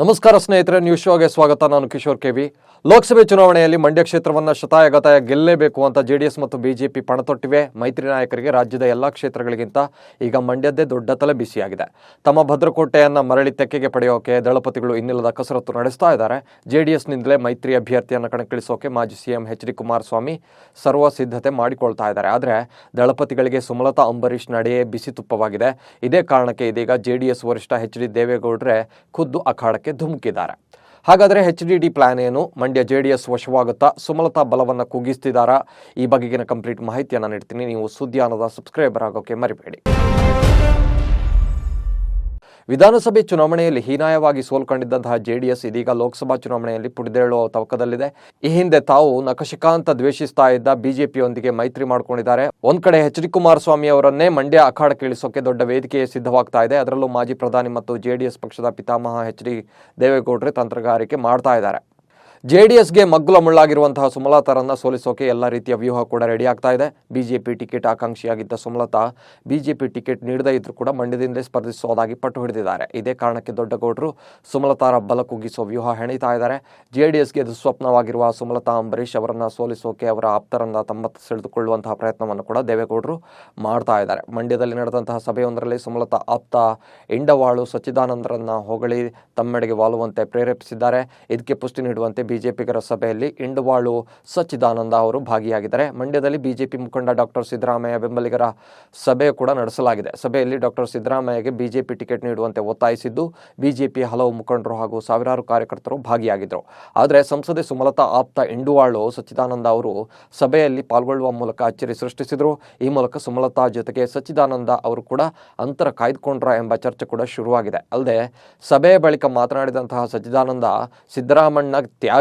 ನಮಸ್ಕಾರ ಸ್ನೇಹಿತರೆ, ನ್ಯೂಸ್ ಶೋಗೆ ಸ್ವಾಗತ. ನಾನು ಕಿಶೋರ್ ಕೆವಿ. ಲೋಕಸಭೆ ಚುನಾವಣೆಯಲ್ಲಿ ಮಂಡ್ಯ ಕ್ಷೇತ್ರವನ್ನು ಶತಾಯಗತಾಯ ಗೆಲ್ಲಲೇಬೇಕು ಅಂತ ಜೆಡಿಎಸ್ ಮತ್ತು ಬಿಜೆಪಿ ಪಣತೊಟ್ಟಿವೆ. ಮೈತ್ರಿ ನಾಯಕರಿಗೆ ರಾಜ್ಯದ ಎಲ್ಲ ಕ್ಷೇತ್ರಗಳಿಗಿಂತ ಈಗ ಮಂಡ್ಯದ್ದೇ ದೊಡ್ಡ ತಲೆ ಬಿಸಿಯಾಗಿದೆ. ತಮ್ಮ ಭದ್ರಕೋಟೆಯನ್ನು ಮರಳಿ ತೆಕ್ಕೆಗೆ ಪಡೆಯೋಕೆ ದಳಪತಿಗಳು ಇನ್ನಿಲ್ಲದ ಕಸರತ್ತು ನಡೆಸ್ತಾ ಇದ್ದಾರೆ. ಜೆಡಿಎಸ್ನಿಂದಲೇ ಮೈತ್ರಿ ಅಭ್ಯರ್ಥಿಯನ್ನು ಕಣಕ್ಕಿಳಿಸೋಕೆ ಮಾಜಿ ಸಿಎಂ ಎಚ್.ಡಿ. ಕುಮಾರಸ್ವಾಮಿ ಸರ್ವ ಸಿದ್ಧತೆ ಮಾಡಿಕೊಳ್ತಾ ಇದ್ದಾರೆ. ಆದರೆ ದಳಪತಿಗಳಿಗೆ ಸುಮಲತಾ ಅಂಬರೀಶ್ ನಡೆಯೇ ಬಿಸಿ ತುಪ್ಪವಾಗಿದೆ. ಇದೇ ಕಾರಣಕ್ಕೆ ಇದೀಗ ಜೆಡಿಎಸ್ ವರಿಷ್ಠ ಎಚ್.ಡಿ. ದೇವೇಗೌಡರೇ ಖುದ್ದು ಅಖಾಡಕ್ಕೆ ಧುಮುಕಿದ್ದಾರೆ. ಹಾಗಾದರೆ ಎಚ್.ಡಿ. ಪ್ಲಾನ್ ಏನು? ಮಂಡ್ಯ ಜೆಡಿಎಸ್ ವಶವಾಗುತ್ತಾ? ಸುಮಲತಾ ಬಲವನ್ನು ಕುಗ್ಗಿಸ್ತಿದ್ದಾರಾ? ಈ ಬಗೆಗಿನ ಕಂಪ್ಲೀಟ್ ಮಾಹಿತಿಯನ್ನು ನೀಡ್ತೀನಿ. ನೀವು ಸುದ್ದಿಯಾನದ ಸಬ್ಸ್ಕ್ರೈಬರ್ ಆಗೋಕೆ ಮರಿಬೇಡಿ. ವಿಧಾನಸಭೆ ಚುನಾವಣೆಯಲ್ಲಿ ಹೀನಾಯವಾಗಿ ಸೋಲ್ಕೊಂಡಿದ್ದಂತಹ ಜೆಡಿಎಸ್ ಇದೀಗ ಲೋಕಸಭಾ ಚುನಾವಣೆಯಲ್ಲಿ ಪುಡಿದೇಳುವ ತವಕದಲ್ಲಿದೆ. ಈ ಹಿಂದೆ ತಾವು ನಖಶಿಖಾಂತ ದ್ವೇಷಿಸ್ತಾ ಇದ್ದ ಬಿಜೆಪಿಯೊಂದಿಗೆ ಮೈತ್ರಿ ಮಾಡಿಕೊಂಡಿದ್ದಾರೆ. ಒಂದ್ ಕಡೆ ಎಚ್.ಡಿ. ಕುಮಾರಸ್ವಾಮಿ ಅವರನ್ನೇ ಮಂಡ್ಯ ಅಖಾಡಕ್ಕೆ ಇಳಿಸೋಕೆ ದೊಡ್ಡ ವೇದಿಕೆ ಸಿದ್ಧವಾಗ್ತಾ ಇದೆ. ಅದರಲ್ಲೂ ಮಾಜಿ ಪ್ರಧಾನಿ ಮತ್ತು ಜೆಡಿಎಸ್ ಪಕ್ಷದ ಪಿತಾಮಹ ಎಚ್.ಡಿ. ದೇವೇಗೌಡರೇ ತಂತ್ರಗಾರಿಕೆ ಮಾಡ್ತಾ ಇದ್ದಾರೆ. ಜೆಡಿಎಸ್ಗೆ ಮಗ್ಗುಲ ಮುಳ್ಳಾಗಿರುವಂತಹ ಸುಮಲತಾರನ್ನ ಸೋಲಿಸೋಕೆ ಎಲ್ಲ ರೀತಿಯ ವ್ಯೂಹ ಕೂಡ ರೆಡಿ ಆಗ್ತಾ ಇದೆ. ಬಿಜೆಪಿ ಟಿಕೆಟ್ ಆಕಾಂಕ್ಷಿಯಾಗಿದ್ದ ಸುಮಲತಾ ಬಿಜೆಪಿ ಟಿಕೆಟ್ ನೀಡದೇ ಇದ್ರೂ ಕೂಡ ಮಂಡ್ಯದಿಂದಲೇ ಸ್ಪರ್ಧಿಸೋದಾಗಿ ಪಟ್ಟು ಹಿಡಿದಿದ್ದಾರೆ. ಇದೇ ಕಾರಣಕ್ಕೆ ದೊಡ್ಡಗೌಡರು ಸುಮಲತಾರ ಬಲ ಕುಗ್ಗಿಸೋ ವ್ಯೂಹ ಹೆಣಿತಾ ಇದ್ದಾರೆ. ಜೆಡಿಎಸ್ಗೆ ದುಸ್ವಪ್ನವಾಗಿರುವ ಸುಮಲತಾ ಅಂಬರೀಶ್ ಅವರನ್ನ ಸೋಲಿಸೋಕೆ ಅವರ ಆಪ್ತರನ್ನ ತಮ್ಮತ್ತ ಸೆಳೆದುಕೊಳ್ಳುವಂತಹ ಪ್ರಯತ್ನವನ್ನು ಕೂಡ ದೇವೇಗೌಡರು ಮಾಡ್ತಾ ಇದ್ದಾರೆ. ಮಂಡ್ಯದಲ್ಲಿ ನಡೆದಂತಹ ಸಭೆಯೊಂದರಲ್ಲಿ ಸುಮಲತಾ ಆಪ್ತ ಇಂಡವಾಳು ಸಚ್ಚಿದಾನಂದರನ್ನ ಹೊಗಳಿ ತಮ್ಮೆಡೆಗೆ ವಾಲುವಂತೆ ಪ್ರೇರೇಪಿಸಿದ್ದಾರೆ. ಇದಕ್ಕೆ ಪುಷ್ಟಿ ನೀಡುವಂತೆ ಬಿಜೆಪಿಗರ ಸಭೆಯಲ್ಲಿ ಇಂಡವಾಳು ಸಚ್ಚಿದಾನಂದ ಅವರು ಭಾಗಿಯಾಗಿದ್ದಾರೆ. ಮಂಡ್ಯದಲ್ಲಿ ಬಿಜೆಪಿ ಮುಖಂಡ ಡಾಕ್ಟರ್ ಸಿದ್ದರಾಮಯ್ಯ ಬೆಂಬಲಿಗರ ಸಭೆ ಕೂಡ ನಡೆಸಲಾಗಿದೆ. ಸಭೆಯಲ್ಲಿ ಡಾಕ್ಟರ್ ಸಿದ್ದರಾಮಯ್ಯಗೆ ಬಿಜೆಪಿ ಟಿಕೆಟ್ ನೀಡುವಂತೆ ಒತ್ತಾಯಿಸಿದ್ದು ಬಿಜೆಪಿ ಹಲವು ಮುಖಂಡರು ಹಾಗೂ ಸಾವಿರಾರು ಕಾರ್ಯಕರ್ತರು ಭಾಗಿಯಾಗಿದ್ದರು. ಆದರೆ ಸಂಸದೆ ಸುಮಲತಾ ಆಪ್ತ ಇಂಡವಾಳು ಸಚ್ಚಿದಾನಂದ ಅವರು ಸಭೆಯಲ್ಲಿ ಪಾಲ್ಗೊಳ್ಳುವ ಮೂಲಕ ಅಚ್ಚರಿ ಸೃಷ್ಟಿಸಿದರು. ಈ ಮೂಲಕ ಸುಮಲತಾ ಜೊತೆಗೆ ಸಚ್ಚಿದಾನಂದ ಅವರು ಕೂಡ ಅಂತರ ಕಾಯ್ದುಕೊಂಡ್ರ ಎಂಬ ಚರ್ಚೆ ಕೂಡ ಶುರುವಾಗಿದೆ. ಅಲ್ಲದೆ ಸಭೆಯ ಬಳಿಕ ಮಾತನಾಡಿದಂತಹ ಸಚ್ಚಿದಾನಂದ ಸಿದ್ದರಾಮಣ್ಣ ತ್ಯಾಗಿ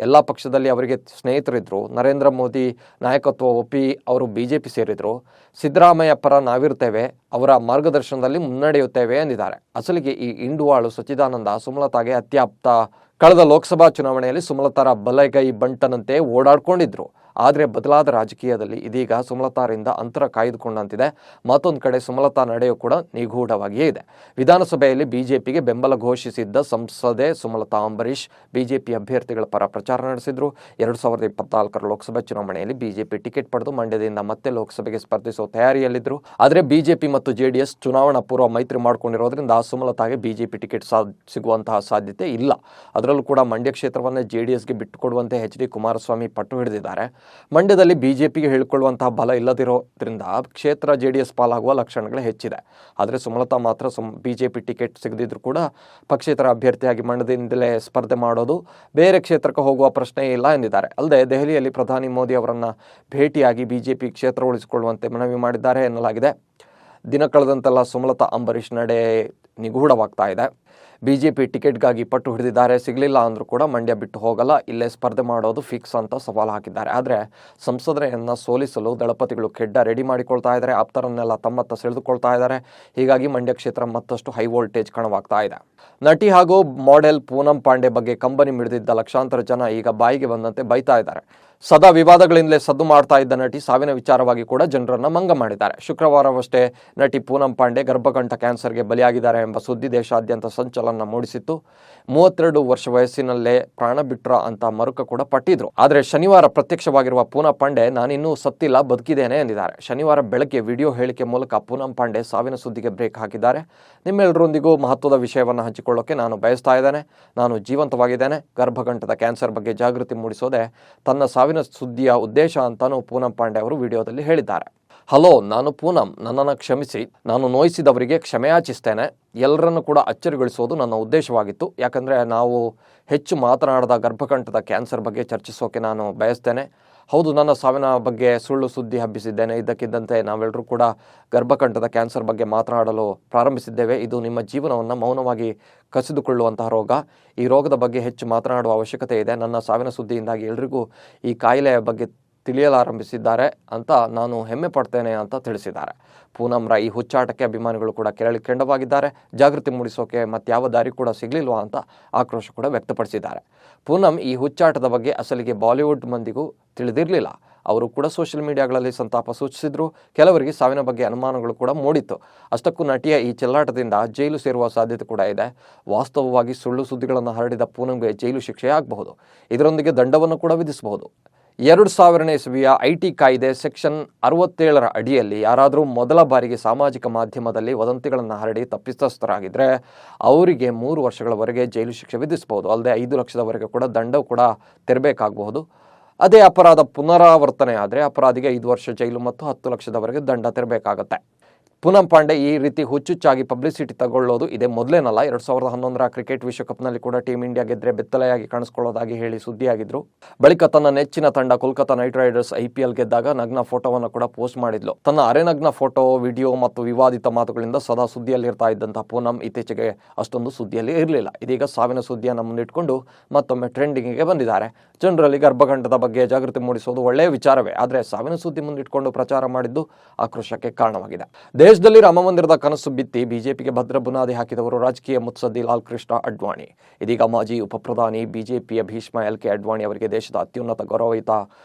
ಎಲ್ಲ ಪಕ್ಷದಲ್ಲಿ ಅವರಿಗೆ ಸ್ನೇಹಿತರಿದ್ರು. ನರೇಂದ್ರ ಮೋದಿ ನಾಯಕತ್ವ ಒಪ್ಪಿ ಅವರು ಬಿಜೆಪಿ ಸೇರಿದ್ರು. ಸಿದ್ದರಾಮಯ್ಯ ಪರ ನಾವಿರ್ತೇವೆ, ಅವರ ಮಾರ್ಗದರ್ಶನದಲ್ಲಿ ಮುನ್ನಡೆಯುತ್ತೇವೆ ಎಂದಿದ್ದಾರೆ. ಅಸಲಿಗೆ ಈ ಇಂಡುವಾಳು ಸಚ್ಚಿದಾನಂದ ಸುಮಲತಾಗೆ ಅತ್ಯಾಪ್ತ. ಕಳೆದ ಲೋಕಸಭಾ ಚುನಾವಣೆಯಲ್ಲಿ ಸುಮಲತಾರ ಬಲಗೈ ಬಂಟನಂತೆ ಓಡಾಡ್ಕೊಂಡಿದ್ರು. ಆದರೆ ಬದಲಾದ ರಾಜಕೀಯದಲ್ಲಿ ಇದೀಗ ಸುಮಲತಾರಿಂದ ಅಂತರ ಕಾಯ್ದುಕೊಂಡಂತಿದೆ. ಮತ್ತೊಂದು ಕಡೆ ಸುಮಲತಾ ನಡೆಯೂ ಕೂಡ ನಿಗೂಢವಾಗಿಯೇ ಇದೆ. ವಿಧಾನಸಭೆಯಲ್ಲಿ ಬಿಜೆಪಿಗೆ ಬೆಂಬಲ ಘೋಷಿಸಿದ್ದ ಸಂಸದೆ ಸುಮಲತಾ ಅಂಬರೀಶ್ ಬಿಜೆಪಿ ಅಭ್ಯರ್ಥಿಗಳ ಪರ ಪ್ರಚಾರ ನಡೆಸಿದ್ರು. 2024ರ ಲೋಕಸಭೆ ಚುನಾವಣೆಯಲ್ಲಿ ಬಿಜೆಪಿ ಟಿಕೆಟ್ ಪಡೆದು ಮಂಡ್ಯದಿಂದ ಮತ್ತೆ ಲೋಕಸಭೆಗೆ ಸ್ಪರ್ಧಿಸುವ ತಯಾರಿಯಲ್ಲಿದ್ದರು. ಆದರೆ ಬಿಜೆಪಿ ಮತ್ತು ಜೆಡಿಎಸ್ ಚುನಾವಣಾ ಪೂರ್ವ ಮೈತ್ರಿ ಮಾಡಿಕೊಂಡಿರೋದ್ರಿಂದ ಸುಮಲತಾಗೆ ಬಿಜೆಪಿ ಟಿಕೆಟ್ ಸಿಗುವಂತಹ ಸಾಧ್ಯತೆ ಇಲ್ಲ. ಅದರಲ್ಲೂ ಕೂಡ ಮಂಡ್ಯ ಕ್ಷೇತ್ರವನ್ನೇ ಜೆಡಿಎಸ್ಗೆ ಬಿಟ್ಟುಕೊಡುವಂತೆ ಎಚ್.ಡಿ. ಕುಮಾರಸ್ವಾಮಿ ಪಟ್ಟು ಹಿಡಿದಿದ್ದಾರೆ. ಮಂಡ್ಯದಲ್ಲಿ ಬಿಜೆಪಿಗೆ ಹೇಳಿಕೊಳ್ಳುವಂತಹ ಬಲ ಇಲ್ಲದಿರೋದ್ರಿಂದ ಕ್ಷೇತ್ರ ಜೆಡಿಎಸ್ ಪಾಲಾಗುವ ಲಕ್ಷಣಗಳು ಹೆಚ್ಚಿದೆ. ಆದರೆ ಸುಮಲತಾ ಮಾತ್ರ ಬಿಜೆಪಿ ಟಿಕೆಟ್ ಸಿಗದಿದ್ರು ಕೂಡ ಪಕ್ಷೇತರ ಅಭ್ಯರ್ಥಿಯಾಗಿ ಮಂಡ್ಯದಿಂದಲೇ ಸ್ಪರ್ಧೆ ಮಾಡೋದು, ಬೇರೆ ಕ್ಷೇತ್ರಕ್ಕೆ ಹೋಗುವ ಪ್ರಶ್ನೆಯೇ ಇಲ್ಲ ಎಂದಿದ್ದಾರೆ. ಅಲ್ಲದೆ ದೆಹಲಿಯಲ್ಲಿ ಪ್ರಧಾನಿ ಮೋದಿ ಅವರನ್ನ ಭೇಟಿಯಾಗಿ ಬಿಜೆಪಿ ಕ್ಷೇತ್ರ ಉಳಿಸಿಕೊಳ್ಳುವಂತೆ ಮನವಿ ಮಾಡಿದ್ದಾರೆ ಎನ್ನಲಾಗಿದೆ. ದಿನ ಕಳೆದಂತೆಲ್ಲ ಸುಮಲತಾ ಅಂಬರೀಶ್ ನಡೆ ನಿಗೂಢವಾಗ್ತಾ ಇದೆ. ಬಿಜೆಪಿ ಟಿಕೆಟ್ಗಾಗಿ ಪಟ್ಟು ಹಿಡಿದಿದ್ದಾರೆ. ಸಿಗಲಿಲ್ಲ ಅಂದರೂ ಕೂಡ ಮಂಡ್ಯ ಬಿಟ್ಟು ಹೋಗಲ್ಲ, ಇಲ್ಲೇ ಸ್ಪರ್ಧೆ ಮಾಡೋದು ಫಿಕ್ಸ್ ಅಂತ ಸವಾಲು ಹಾಕಿದ್ದಾರೆ. ಆದರೆ ಸಂಸದರೆಯನ್ನು ಸೋಲಿಸಲು ದಳಪತಿಗಳು ಕೆಡ್ಡ ರೆಡಿ ಮಾಡಿಕೊಳ್ತಾ ಇದ್ದಾರೆ. ಆಪ್ತರನ್ನೆಲ್ಲ ತಮ್ಮತ್ತ ಸೆಳೆದುಕೊಳ್ತಾ ಇದ್ದಾರೆ. ಹೀಗಾಗಿ ಮಂಡ್ಯ ಕ್ಷೇತ್ರ ಮತ್ತಷ್ಟು ಹೈ ವೋಲ್ಟೇಜ್ ಕಣವಾಗ್ತಾ ಇದೆ. ನಟಿ ಹಾಗೂ ಮಾಡೆಲ್ ಪೂನಂ ಪಾಂಡೆ ಬಗ್ಗೆ ಕಂಬನಿ ಮಿಡಿದಿದ್ದ ಲಕ್ಷಾಂತರ ಜನ ಈಗ ಬಾಯಿಗೆ ಬಂದಂತೆ ಬೈತಾ ಇದ್ದಾರೆ. ಸದಾ ವಿವಾದಗಳಿಂದಲೇ ಸದ್ದು ಮಾಡ್ತಾ ಇದ್ದ ನಟಿ ಸಾವಿನ ವಿಚಾರವಾಗಿ ಕೂಡ ಜನರನ್ನ ಮಂಗ ಮಾಡಿದ್ದಾರೆ. ಶುಕ್ರವಾರವಷ್ಟೇ ನಟಿ ಪೂನಂ ಪಾಂಡೆ ಗರ್ಭಕಂಠ ಕ್ಯಾನ್ಸರ್ಗೆ ಬಲಿಯಾಗಿದ್ದಾರೆ ಎಂಬ ಸುದ್ದಿ ದೇಶಾದ್ಯಂತ ಸಂಚಲನ ಮೂಡಿಸಿತ್ತು. 32 ವರ್ಷ ವಯಸ್ಸಿನಲ್ಲೇ ಪ್ರಾಣ ಬಿಟ್ರ ಅಂತ ಮರುಕ ಕೂಡ ಪಟ್ಟಿದ್ರು. ಆದರೆ ಶನಿವಾರ ಪ್ರತ್ಯಕ್ಷವಾಗಿರುವ ಪೂನಂ ಪಾಂಡೆ ನಾನಿನ್ನೂ ಸತ್ತಿಲ್ಲ, ಬದುಕಿದ್ದೇನೆ ಎಂದಿದ್ದಾರೆ. ಶನಿವಾರ ಬೆಳಗ್ಗೆ ವಿಡಿಯೋ ಹೇಳಿಕೆ ಮೂಲಕ ಪೂನಂ ಪಾಂಡೆ ಸಾವಿನ ಸುದ್ದಿಗೆ ಬ್ರೇಕ್ ಹಾಕಿದ್ದಾರೆ. ನಿಮ್ಮೆಲ್ಲರೊಂದಿಗೂ ಮಹತ್ವದ ವಿಷಯವನ್ನು ಹಂಚಿಕೊಳ್ಳೋಕೆ ನಾನು ಬಯಸ್ತಾ ಇದ್ದೇನೆ. ನಾನು ಜೀವಂತವಾಗಿದ್ದೇನೆ. ಗರ್ಭಕಂಠದ ಕ್ಯಾನ್ಸರ್ ಬಗ್ಗೆ ಜಾಗೃತಿ ಮೂಡಿಸೋದೆ ತನ್ನ ಸಾವಿನ ಸುದ್ದಿಯ ಉದ್ದೇಶ ಅಂತಾನೂ ಪೂನಂ ಪಾಂಡೆ ಅವರು ವಿಡಿಯೋದಲ್ಲಿ ಹೇಳಿದ್ದಾರೆ. ಹಲೋ, ನಾನು ಪೂನಂ. ನನ್ನನ್ನು ಕ್ಷಮಿಸಿ. ನಾನು ನೋಯಿಸಿದವರಿಗೆ ಕ್ಷಮೆಯಾಚಿಸ್ತೇನೆ. ಎಲ್ಲರನ್ನು ಕೂಡ ಅಚ್ಚರಿಗೊಳಿಸೋದು ನನ್ನ ಉದ್ದೇಶವಾಗಿತ್ತು. ಯಾಕಂದರೆ ನಾವು ಹೆಚ್ಚು ಮಾತನಾಡದ ಗರ್ಭಕಂಠದ ಕ್ಯಾನ್ಸರ್ ಬಗ್ಗೆ ಚರ್ಚಿಸೋಕೆ ನಾನು ಬಯಸ್ತೇನೆ. ಹೌದು, ನನ್ನ ಸಾವಿನ ಬಗ್ಗೆ ಸುಳ್ಳು ಸುದ್ದಿ ಹಬ್ಬಿಸಿದ್ದೇನೆ. ಇದ್ದಕ್ಕಿದ್ದಂತೆ ನಾವೆಲ್ಲರೂ ಕೂಡ ಗರ್ಭಕಂಠದ ಕ್ಯಾನ್ಸರ್ ಬಗ್ಗೆ ಮಾತನಾಡಲು ಪ್ರಾರಂಭಿಸಿದ್ದೇವೆ. ಇದು ನಿಮ್ಮ ಜೀವನವನ್ನು ಮೌನವಾಗಿ ಕಸಿದುಕೊಳ್ಳುವಂತಹ ರೋಗ. ಈ ರೋಗದ ಬಗ್ಗೆ ಹೆಚ್ಚು ಮಾತನಾಡುವ ಅವಶ್ಯಕತೆ ಇದೆ. ನನ್ನ ಸಾವಿನ ಸುದ್ದಿಯಿಂದಾಗಿ ಎಲ್ರಿಗೂ ಈ ಕಾಯಿಲೆಯ ಬಗ್ಗೆ ತಿಳಿಯಲಾರಂಭಿಸಿದ್ದಾರೆ ಅಂತ ನಾನು ಹೆಮ್ಮೆ ಪಡ್ತೇನೆ ಅಂತ ತಿಳಿಸಿದ್ದಾರೆ. ಪೂನಂರ ಈ ಹುಚ್ಚಾಟಕ್ಕೆ ಅಭಿಮಾನಿಗಳು ಕೂಡ ಕೆಂಡವಾಗಿದ್ದಾರೆ. ಜಾಗೃತಿ ಮೂಡಿಸೋಕೆ ಮತ್ಯಾವ ದಾರಿ ಕೂಡ ಸಿಗಲಿಲ್ವಾ ಅಂತ ಆಕ್ರೋಶ ಕೂಡ ವ್ಯಕ್ತಪಡಿಸಿದ್ದಾರೆ. ಪೂನಂ ಈ ಹುಚ್ಚಾಟದ ಬಗ್ಗೆ ಅಸಲಿಗೆ ಬಾಲಿವುಡ್ ಮಂದಿಗೂ ತಿಳಿದಿರಲಿಲ್ಲ. ಅವರು ಕೂಡ ಸೋಷಿಯಲ್ ಮೀಡಿಯಾಗಳಲ್ಲಿ ಸಂತಾಪ ಸೂಚಿಸಿದ್ರು. ಕೆಲವರಿಗೆ ಸಾವಿನ ಬಗ್ಗೆ ಅನುಮಾನಗಳು ಕೂಡ ಮೂಡಿತ್ತು. ಅಷ್ಟಕ್ಕೂ ನಟಿಯ ಈ ಚೆಲ್ಲಾಟದಿಂದ ಜೈಲು ಸೇರುವ ಸಾಧ್ಯತೆ ಕೂಡ ಇದೆ. ವಾಸ್ತವವಾಗಿ ಸುಳ್ಳು ಸುದ್ದಿಗಳನ್ನು ಹರಡಿದ ಪೂನಂಗೆ ಜೈಲು ಶಿಕ್ಷೆಯಾಗಬಹುದು. ಇದರೊಂದಿಗೆ ದಂಡವನ್ನು ಕೂಡ ವಿಧಿಸಬಹುದು. 2000ನೇ ಇಸವಿಯ IT ಕಾಯ್ದೆ ಸೆಕ್ಷನ್ 67ರ ಅಡಿಯಲ್ಲಿ ಯಾರಾದರೂ ಮೊದಲ ಬಾರಿಗೆ ಸಾಮಾಜಿಕ ಮಾಧ್ಯಮದಲ್ಲಿ ವದಂತಿಗಳನ್ನು ಹರಡಿ ತಪ್ಪಿತಸ್ಥರಾಗಿದ್ದರೆ ಅವರಿಗೆ 3 ವರ್ಷಗಳವರೆಗೆ ಜೈಲು ಶಿಕ್ಷೆ ವಿಧಿಸಬಹುದು. ಅಲ್ಲದೆ 5 ಲಕ್ಷದವರೆಗೆ ಕೂಡ ದಂಡವು ಕೂಡ ತೆರಬೇಕಾಗಬಹುದು. ಅದೇ ಅಪರಾಧ ಪುನರಾವರ್ತನೆ ಆದರೆ ಅಪರಾಧಿಗೆ 5 ವರ್ಷ ಜೈಲು ಮತ್ತು 10 ಲಕ್ಷದವರೆಗೆ ದಂಡ ತೆರಬೇಕಾಗತ್ತೆ. ಪೂನಂ ಪಾಂಡೆ ಈ ರೀತಿ ಹುಚ್ಚುಚ್ಚಾಗಿ ಪಬ್ಲಿಸಿಟಿ ತಗೊಳ್ಳೋದು ಇದೇ ಮೊದಲೇನಲ್ಲ. 2011ರ ಕ್ರಿಕೆಟ್ ವಿಶ್ವಕಪ್ನಲ್ಲಿ ಕೂಡ ಟೀಮ್ ಇಂಡಿಯಾ ಗೆದ್ರೆ ಬೆತ್ತಲೆಯಾಗಿ ಕಾಣಿಸ್ಕೊಳ್ಳೋದಾಗಿ ಹೇಳಿ ಸುದ್ದಿಯಾಗಿದ್ರು. ಬಳಿಕ ತನ್ನ ನೆಚ್ಚಿನ ತಂಡ ಕೋಲ್ಕತಾ ನೈಟ್ ರೈಡರ್ಸ್ IPL ಗೆದ್ದಾಗ ನಗ್ನ ಫೋಟೋವನ್ನು ಕೂಡ ಪೋಸ್ಟ್ ಮಾಡಿದ್ಲು. ತನ್ನ ಅರೆನಗ್ನ ಫೋಟೋ, ವಿಡಿಯೋ ಮತ್ತು ವಿವಾದಿತ ಮಾತುಗಳಿಂದ ಸದಾ ಸುದ್ದಿಯಲ್ಲಿರ್ತಾ ಇದ್ದಂತಹ ಪೂನಂ ಇತ್ತೀಚೆಗೆ ಅಷ್ಟೊಂದು ಸುದ್ದಿಯಲ್ಲಿ ಇರಲಿಲ್ಲ. ಇದೀಗ ಸಾವಿನ ಸುದ್ದಿಯನ್ನು ಮುಂದಿಟ್ಕೊಂಡು ಮತ್ತೊಮ್ಮೆ ಟ್ರೆಂಡಿಂಗಿಗೆ ಬಂದಿದ್ದಾರೆ. ಜನರಲ್ಲಿ ಗರ್ಭಗಂಟದ ಬಗ್ಗೆ ಜಾಗೃತಿ ಮೂಡಿಸೋದು ಒಳ್ಳೆಯ ವಿಚಾರವೇ, ಆದರೆ ಸಾವಿನ ಸುದ್ದಿ ಮುಂದಿಟ್ಕೊಂಡು ಪ್ರಚಾರ ಮಾಡಿದ್ದು ಆಕ್ರೋಶಕ್ಕೆ ಕಾರಣವಾಗಿದೆ. ದೇಶದಲ್ಲಿ ರಾಮಮಂದಿರದ ಕನಸು ಬಿತ್ತಿ ಬಿಜೆಪಿಗೆ ಭದ್ರ ಬುನಾದಿ ಹಾಕಿದವರು ರಾಜಕೀಯ ಮುತ್ಸದ್ದಿ ಲಾಲ್ ಕೃಷ್ಣ ಅಡ್ವಾಣಿ. ಇದೀಗ ಮಾಜಿ ಉಪಪ್ರಧಾನಿ ಬಿಜೆಪಿಯ ಭೀಷ್ಮ LK ಅಡ್ವಾಣಿ ಅವರಿಗೆ ದೇಶದ ಅತ್ಯುನ್ನತ ಗೌರವಯುತ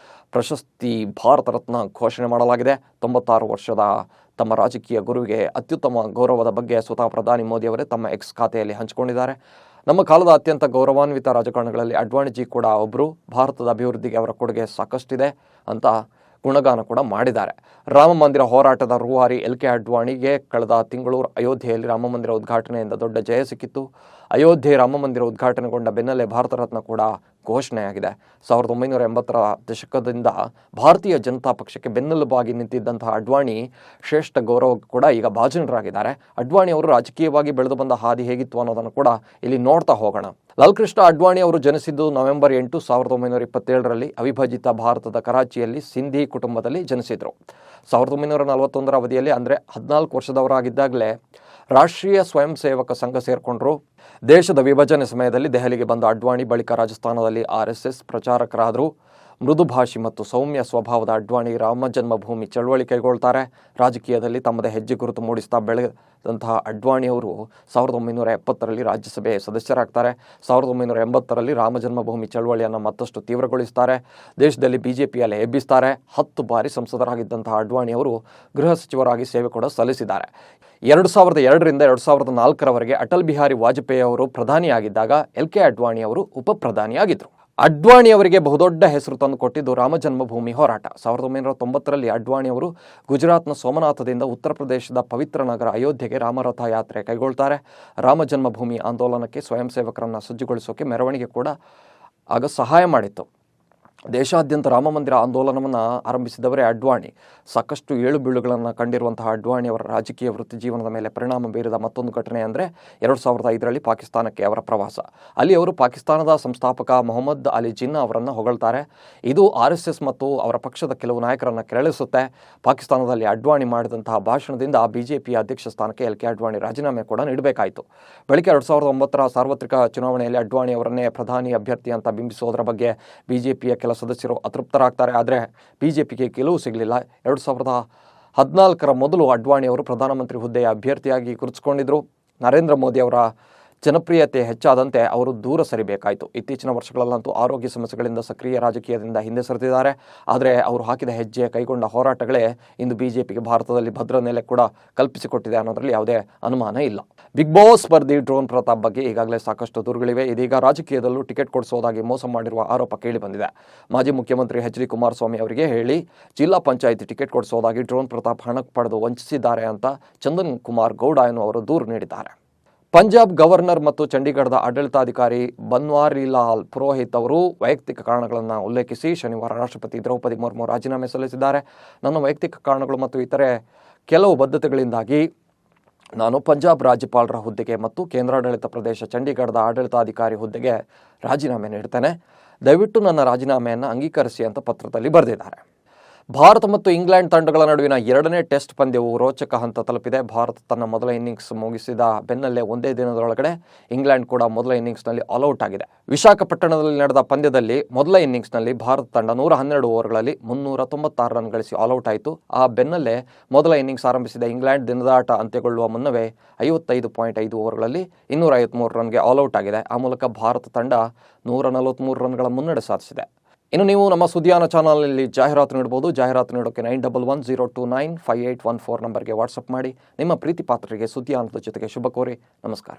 ಪ್ರಶಸ್ತಿ ಭಾರತ ರತ್ನ ಘೋಷಣೆ ಮಾಡಲಾಗಿದೆ. 96 ವರ್ಷದ ತಮ್ಮ ರಾಜಕೀಯ ಗುರುವಿಗೆ ಅತ್ಯುತ್ತಮ ಗೌರವದ ಬಗ್ಗೆ ಸ್ವತಃ ಪ್ರಧಾನಿ ಮೋದಿ ಅವರೇ ತಮ್ಮ X ಖಾತೆಯಲ್ಲಿ ಹಂಚಿಕೊಂಡಿದ್ದಾರೆ. ನಮ್ಮ ಕಾಲದ ಅತ್ಯಂತ ಗೌರವಾನ್ವಿತ ರಾಜಕಾರಣಿಗಳಲ್ಲಿ ಅಡ್ವಾಣಿಜಿ ಕೂಡ ಒಬ್ಬರು. ಭಾರತದ ಅಭಿವೃದ್ಧಿಗೆ ಅವರ ಕೊಡುಗೆ ಸಾಕಷ್ಟಿದೆ ಅಂತ ಗುಣಗಾನ ಕೂಡ ಮಾಡಿದ್ದಾರೆ. ರಾಮ ಮಂದಿರ ಹೋರಾಟದ ರೂವಾರಿ LK ಅಡ್ವಾಣಿಗೆ ಕಳೆದ ತಿಂಗಳು ಅಯೋಧ್ಯೆಯಲ್ಲಿ ರಾಮ ಮಂದಿರ ಉದ್ಘಾಟನೆಯಿಂದ ದೊಡ್ಡ ಜಯ ಸಿಕ್ಕಿತ್ತು. ಅಯೋಧ್ಯೆ ರಾಮ ಮಂದಿರ ಉದ್ಘಾಟನೆಗೊಂಡ ಬೆನ್ನಲ್ಲೇ ಭಾರತ ರತ್ನ ಕೂಡ ಘೋಷಣೆಯಾಗಿದೆ. 1980ರ ದಶಕದಿಂದ ಭಾರತೀಯ ಜನತಾ ಪಕ್ಷಕ್ಕೆ ಬೆನ್ನೆಲುಬಾಗಿ ನಿಂತಿದ್ದಂತಹ ಅಡ್ವಾಣಿ ಶ್ರೇಷ್ಠ ಗೌರವ ಕೂಡ ಈಗ ಭಾಜನರಾಗಿದ್ದಾರೆ. ಅಡ್ವಾಣಿ ಅವರು ರಾಜಕೀಯವಾಗಿ ಬೆಳೆದು ಬಂದ ಹಾದಿ ಹೇಗಿತ್ತು ಅನ್ನೋದನ್ನು ಕೂಡ ಇಲ್ಲಿ ನೋಡ್ತಾ ಹೋಗೋಣ. ಲಾಲ್ ಕೃಷ್ಣ ಅಡ್ವಾಣಿ ಅವರು ಜನಿಸಿದ್ದು ನವೆಂಬರ್ 8, 1927ರಲ್ಲಿ ಅವಿಭಜಿತ ಭಾರತದ ಕರಾಚಿಯಲ್ಲಿ ಸಿಂಧಿ ಕುಟುಂಬದಲ್ಲಿ ಜನಿಸಿದರು. 1941ರ ಅವಧಿಯಲ್ಲಿ ಅಂದರೆ 14 ವರ್ಷದವರಾಗಿದ್ದಾಗಲೇ ರಾಷ್ಟ್ರೀಯ ಸ್ವಯಂ ಸೇವಕ ಸಂಘ ಸೇರಿಕೊಂಡ್ರು. ದೇಶದ ವಿಭಜನೆ ಸಮಯದಲ್ಲಿ ದೆಹಲಿಗೆ ಬಂದ ಅಡ್ವಾಣಿ ಬಳಿಕ ರಾಜಸ್ಥಾನದಲ್ಲಿ RSS ಪ್ರಚಾರಕರಾದರು. ಮೃದುಭಾಷಿ ಮತ್ತು ಸೌಮ್ಯ ಸ್ವಭಾವದ ಅಡ್ವಾಣಿ ರಾಮ ಜನ್ಮಭೂಮಿ ಚಳವಳಿ ಕೈಗೊಳ್ತಾರೆ. ರಾಜಕೀಯದಲ್ಲಿ ತಮ್ಮದೇ ಹೆಜ್ಜೆ ಗುರುತು ಮೂಡಿಸ್ತಾ ಬೆಳೆದಂತಹ ಅಡ್ವಾಣಿ ಅವರು 1970ರಲ್ಲಿ ರಾಜ್ಯಸಭೆ ಸದಸ್ಯರಾಗ್ತಾರೆ. 1980ರಲ್ಲಿ ರಾಮ ಜನ್ಮಭೂಮಿ ಚಳವಳಿಯನ್ನು ಮತ್ತಷ್ಟು ತೀವ್ರಗೊಳಿಸ್ತಾರೆ. ದೇಶದಲ್ಲಿ ಬಿಜೆಪಿಯಲ್ಲಿ ಎಬ್ಬಿಸ್ತಾರೆ. 10 ಬಾರಿ ಸಂಸದರಾಗಿದ್ದಂತಹ ಅಡ್ವಾಣಿ ಅವರು ಗೃಹ ಸಚಿವರಾಗಿ ಸೇವೆ ಕೂಡ ಸಲ್ಲಿಸಿದ್ದಾರೆ. 2002ರಿಂದ 2004ರವರೆಗೆ ಅಟಲ್ ಬಿಹಾರಿ ವಾಜಪೇಯಿ ಅವರು ಪ್ರಧಾನಿಯಾಗಿದ್ದಾಗ LK ಅಡ್ವಾಣಿ ಅವರು ಉಪಪ್ರಧಾನಿಯಾಗಿದ್ದರು. ಅಡ್ವಾಣಿ ಅವರಿಗೆ ಬಹುದೊಡ್ಡ ಹೆಸರು ತಂದು ಕೊಟ್ಟಿದ್ದು ರಾಮ ಜನ್ಮಭೂಮಿ ಹೋರಾಟ. 1990ರಲ್ಲಿ ಅಡ್ವಾಣಿ ಅವರು ಗುಜರಾತ್ನ ಸೋಮನಾಥದಿಂದ ಉತ್ತರ ಪ್ರದೇಶದ ಪವಿತ್ರ ನಗರ ಅಯೋಧ್ಯೆಗೆ ರಾಮರಥ ಯಾತ್ರೆ ಕೈಗೊಳ್ತಾರೆ. ರಾಮ ಜನ್ಮಭೂಮಿ ಆಂದೋಲನಕ್ಕೆ ಸ್ವಯಂ ಸೇವಕರನ್ನು ಸಜ್ಜುಗೊಳಿಸೋಕೆ ಮೆರವಣಿಗೆ ಕೂಡ ಆಗ ಸಹಾಯ ಮಾಡಿತ್ತು. ದೇಶಾದ್ಯಂತ ರಾಮ ಮಂದಿರ ಆಂದೋಲನವನ್ನು ಆರಂಭಿಸಿದವರೇ ಅಡ್ವಾಣಿ. ಸಾಕಷ್ಟು ಏಳು ಬೀಳುಗಳನ್ನು ಕಂಡಿರುವಂತಹ ಅಡ್ವಾಣಿ ಅವರ ರಾಜಕೀಯ ವೃತ್ತಿ ಜೀವನದ ಮೇಲೆ ಪರಿಣಾಮ ಬೀರಿದ ಮತ್ತೊಂದು ಘಟನೆ ಅಂದರೆ 2005ರಲ್ಲಿ ಪಾಕಿಸ್ತಾನಕ್ಕೆ ಅವರ ಪ್ರವಾಸ. ಅಲ್ಲಿ ಅವರು ಪಾಕಿಸ್ತಾನದ ಸಂಸ್ಥಾಪಕ ಮೊಹಮ್ಮದ್ ಅಲಿ ಜಿನ್ನಾ ಅವರನ್ನು ಹೊಗಳ್ತಾರೆ. ಇದು RSS ಮತ್ತು ಅವರ ಪಕ್ಷದ ಕೆಲವು ನಾಯಕರನ್ನು ಕೆರಳಿಸುತ್ತೆ. ಪಾಕಿಸ್ತಾನದಲ್ಲಿ ಅಡ್ವಾಣಿ ಮಾಡಿದಂತಹ ಭಾಷಣದಿಂದ ಬಿಜೆಪಿಯ ಅಧ್ಯಕ್ಷ ಸ್ಥಾನಕ್ಕೆ LK ಅಡ್ವಾಣಿ ರಾಜೀನಾಮೆ ಕೂಡ ನೀಡಬೇಕಾಯಿತು. ಬಳಿಕ 2009ರ ಸಾರ್ವತ್ರಿಕ ಚುನಾವಣೆಯಲ್ಲಿ ಅಡ್ವಾಣಿ ಅವರನ್ನೇ ಪ್ರಧಾನಿ ಅಭ್ಯರ್ಥಿ ಅಂತ ಬಿಂಬಿಸೋದರ ಬಗ್ಗೆ ಬಿಜೆಪಿಯ ಕೆಲ ಸದಸ್ಯರು ಅತೃಪ್ತರಾಗ್ತಾರೆ. ಆದರೆ ಬಿಜೆಪಿಗೆ ಗೆಲುವು ಸಿಗಲಿಲ್ಲ. 2014ರ ಮೊದಲು ಅಡ್ವಾಣಿ ಅವರು ಪ್ರಧಾನಮಂತ್ರಿ ಹುದ್ದೆಯ ಅಭ್ಯರ್ಥಿಯಾಗಿ ಗುರುತಿಸಿಕೊಂಡಿದ್ದರು. ನರೇಂದ್ರ ಮೋದಿ ಅವರ ಜನಪ್ರಿಯತೆ ಹೆಚ್ಚಾದಂತೆ ಅವರು ದೂರ ಸರಿಬೇಕಾಯಿತು. ಇತ್ತೀಚಿನ ವರ್ಷಗಳಲ್ಲಂತೂ ಆರೋಗ್ಯ ಸಮಸ್ಯೆಗಳಿಂದ ಸಕ್ರಿಯ ರಾಜಕೀಯದಿಂದ ಹಿಂದೆ ಸರಿದಿದ್ದಾರೆ. ಆದರೆ ಅವರು ಹಾಕಿದ ಹೆಜ್ಜೆ, ಕೈಗೊಂಡ ಹೋರಾಟಗಳೇ ಇಂದು ಬಿಜೆಪಿಗೆ ಭಾರತದಲ್ಲಿ ಭದ್ರ ನೆಲೆ ಕೂಡ ಕಲ್ಪಿಸಿಕೊಟ್ಟಿದೆ ಅನ್ನೋದರಲ್ಲಿ ಯಾವುದೇ ಅನುಮಾನ ಇಲ್ಲ. ಬಿಗ್ ಬಾಸ್ ಸ್ಪರ್ಧಿ ಡ್ರೋನ್ ಪ್ರತಾಪ್ ಬಗ್ಗೆ ಈಗಾಗಲೇ ಸಾಕಷ್ಟು ದೂರುಗಳಿವೆ. ಇದೀಗ ರಾಜಕೀಯದಲ್ಲೂ ಟಿಕೆಟ್ ಕೊಡಿಸೋದಾಗಿ ಮೋಸ ಮಾಡಿರುವ ಆರೋಪ ಕೇಳಿಬಂದಿದೆ. ಮಾಜಿ ಮುಖ್ಯಮಂತ್ರಿ HD ಕುಮಾರಸ್ವಾಮಿ ಅವರಿಗೆ ಹೇಳಿ ಜಿಲ್ಲಾ ಪಂಚಾಯಿತಿ ಟಿಕೆಟ್ ಕೊಡಿಸೋದಾಗಿ ಡ್ರೋನ್ ಪ್ರತಾಪ್ ಹಣ ಪಡೆದು ವಂಚಿಸಿದ್ದಾರೆ ಅಂತ ಚಂದನ್ ಕುಮಾರ್ ಗೌಡ ಎನ್ನುವರು ದೂರು ನೀಡಿದ್ದಾರೆ. ಪಂಜಾಬ್ ಗವರ್ನರ್ ಮತ್ತು ಚಂಡೀಗಢದ ಆಡಳಿತಾಧಿಕಾರಿ ಬನ್ವಾರಿಲಾಲ್ ಪುರೋಹಿತ್ ಅವರು ವೈಯಕ್ತಿಕ ಕಾರಣಗಳನ್ನು ಉಲ್ಲೇಖಿಸಿ ಶನಿವಾರ ರಾಷ್ಟ್ರಪತಿ ದ್ರೌಪದಿ ಮುರ್ಮು ರಾಜೀನಾಮೆ ಸಲ್ಲಿಸಿದ್ದಾರೆ. ನನ್ನ ವೈಯಕ್ತಿಕ ಕಾರಣಗಳು ಮತ್ತು ಇತರೆ ಕೆಲವು ಬದ್ಧತೆಗಳಿಂದಾಗಿ ನಾನು ಪಂಜಾಬ್ ರಾಜ್ಯಪಾಲರ ಹುದ್ದೆಗೆ ಮತ್ತು ಕೇಂದ್ರಾಡಳಿತ ಪ್ರದೇಶ ಚಂಡೀಗಢದ ಆಡಳಿತಾಧಿಕಾರಿ ಹುದ್ದೆಗೆ ರಾಜೀನಾಮೆ ನೀಡುತ್ತೇನೆ. ದಯವಿಟ್ಟು ನನ್ನ ರಾಜೀನಾಮೆಯನ್ನು ಅಂಗೀಕರಿಸಿ ಅಂತ ಪತ್ರದಲ್ಲಿ ಬರೆದಿದ್ದಾರೆ. ಭಾರತ ಮತ್ತು ಇಂಗ್ಲೆಂಡ್ ತಂಡಗಳ ನಡುವಿನ 2ನೇ ಟೆಸ್ಟ್ ಪಂದ್ಯವು ರೋಚಕ ಹಂತ ತಲುಪಿದೆ. ಭಾರತ ತನ್ನ ಮೊದಲ ಇನ್ನಿಂಗ್ಸ್ ಮುಗಿಸಿದ ಬೆನ್ನಲ್ಲೇ ಒಂದೇ ದಿನದೊಳಗಡೆ ಇಂಗ್ಲೆಂಡ್ ಕೂಡ ಮೊದಲ ಇನ್ನಿಂಗ್ಸ್ನಲ್ಲಿ ಆಲ್ಔಟ್ ಆಗಿದೆ. ವಿಶಾಖಪಟ್ಟಣದಲ್ಲಿ ನಡೆದ ಪಂದ್ಯದಲ್ಲಿ ಮೊದಲ ಇನ್ನಿಂಗ್ಸ್ನಲ್ಲಿ ಭಾರತ ತಂಡ 112 ಓವರ್ಗಳಲ್ಲಿ 396 ರನ್ ಗಳಿಸಿ ಆಲ್ಔಟ್ ಆಯಿತು. ಆ ಬೆನ್ನಲ್ಲೇ ಮೊದಲ ಇನ್ನಿಂಗ್ಸ್ ಆರಂಭಿಸಿದ ಇಂಗ್ಲೆಂಡ್ ದಿನದಾಟ ಅಂತ್ಯಗೊಳ್ಳುವ ಮುನ್ನವೇ 55.5 ಓವರ್ಗಳಲ್ಲಿ 253 ರನ್ಗೆ ಆಲ್ಔಟ್ ಆಗಿದೆ. ಆ ಮೂಲಕ ಭಾರತ ತಂಡ 143 ರನ್ಗಳ ಮುನ್ನಡೆ ಸಾಧಿಸಿದೆ. ಇನ್ನು ನೀವು ನಮ್ಮ ಸುದ್ದಿಯಾನ ಚಾನಲ್ನಲ್ಲಿ ಜಾಹೀರಾತು ನೀಡಬಹುದು. ಜಾಹೀರಾತು ನೀಡೋಕ್ಕೆ 9110295814 ನಂಬರ್ಗೆ ವಾಟ್ಸಪ್ ಮಾಡಿ. ನಿಮ್ಮ ಪ್ರೀತಿ ಪಾತ್ರರಿಗೆ ಸುದ್ದಿಯಾನದ ಜೊತೆಗೆ ಶುಭ ಕೋರಿ. ನಮಸ್ಕಾರ.